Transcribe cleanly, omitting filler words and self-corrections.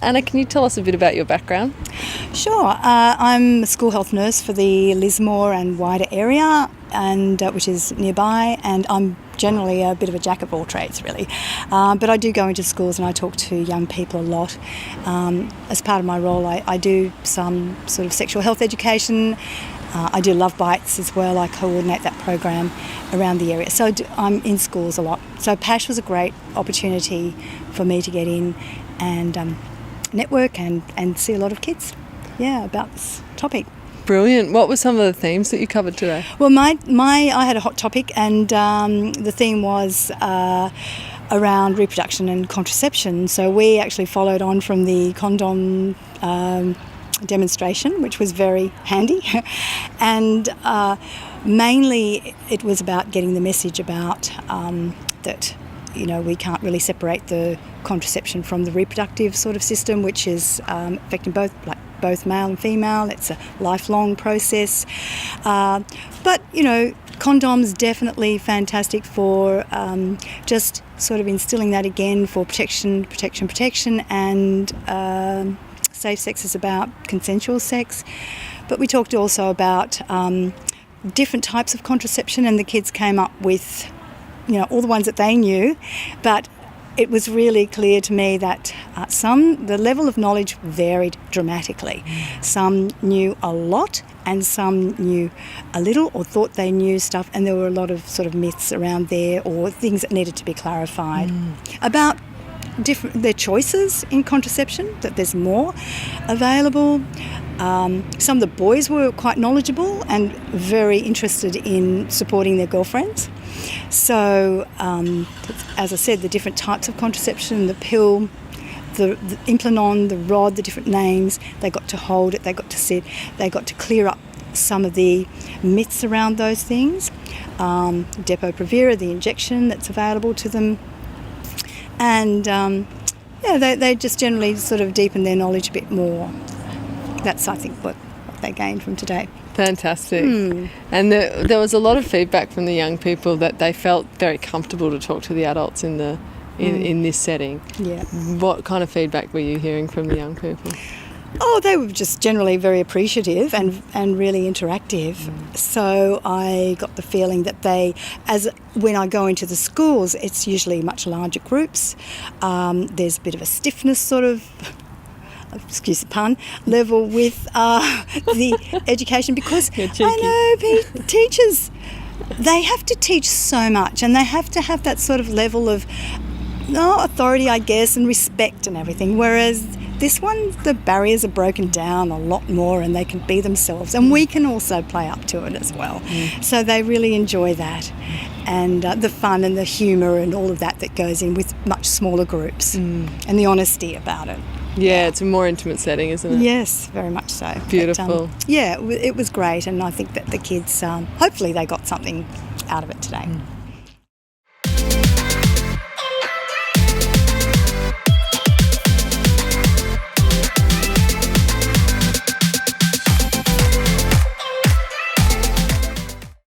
Anna, can you tell us a bit about your background? Sure. I'm a school health nurse for the Lismore and wider area, and which is nearby, and I'm generally a bit of a jack of all trades, really. But I do go into schools and I talk to young people a lot. As part of my role, I do some sort of sexual health education. I do Love Bites as well. I coordinate that program around the area. So I'm in schools a lot. So PASH was a great opportunity for me to get in and network and see a lot of kids, about this topic. Brilliant. What were some of the themes that you covered today? Well, I had a hot topic, and the theme was around reproduction and contraception. So we actually followed on from the condom demonstration, which was very handy, and mainly it was about getting the message about that we can't really separate the contraception from the reproductive sort of system, which is affecting both male and female. It's a lifelong process. But condoms definitely fantastic for just sort of instilling that again for protection, and safe sex is about consensual sex. But we talked also about different types of contraception, and the kids came up with all the ones that they knew, but it was really clear to me that the level of knowledge varied dramatically. Some knew a lot and some knew a little or thought they knew stuff, and there were a lot of sort of myths around there or things that needed to be clarified about their choices in contraception, that there's more available. Some of the boys were quite knowledgeable and very interested in supporting their girlfriends. So, as I said, the different types of contraception, the pill, the implanon, the rod, the different names, they got to hold it, they got to sit, they got to clear up some of the myths around those things. Depo-Provera, the injection that's available to them. And, they just generally sort of deepen their knowledge a bit more. That's, I think, what they gained from today. Fantastic. And there was a lot of feedback from the young people that they felt very comfortable to talk to the adults in this setting. Yeah. What kind of feedback were you hearing from the young people? Oh, they were just generally very appreciative and really interactive. So I got the feeling that when I go into the schools, it's usually much larger groups. There's a bit of a stiffness sort of, excuse the pun, level with the education, because I know teachers, they have to teach so much, and they have to have that sort of level of authority, I guess, and respect and everything, whereas this one, the barriers are broken down a lot more and they can be themselves, and we can also play up to it as well. So they really enjoy that, and the fun and the humour and all of that goes in with much smaller groups, and the honesty about it. Yeah, it's a more intimate setting, isn't it? Yes, very much so. Beautiful. But, it was great, and I think that the kids, hopefully they got something out of it today.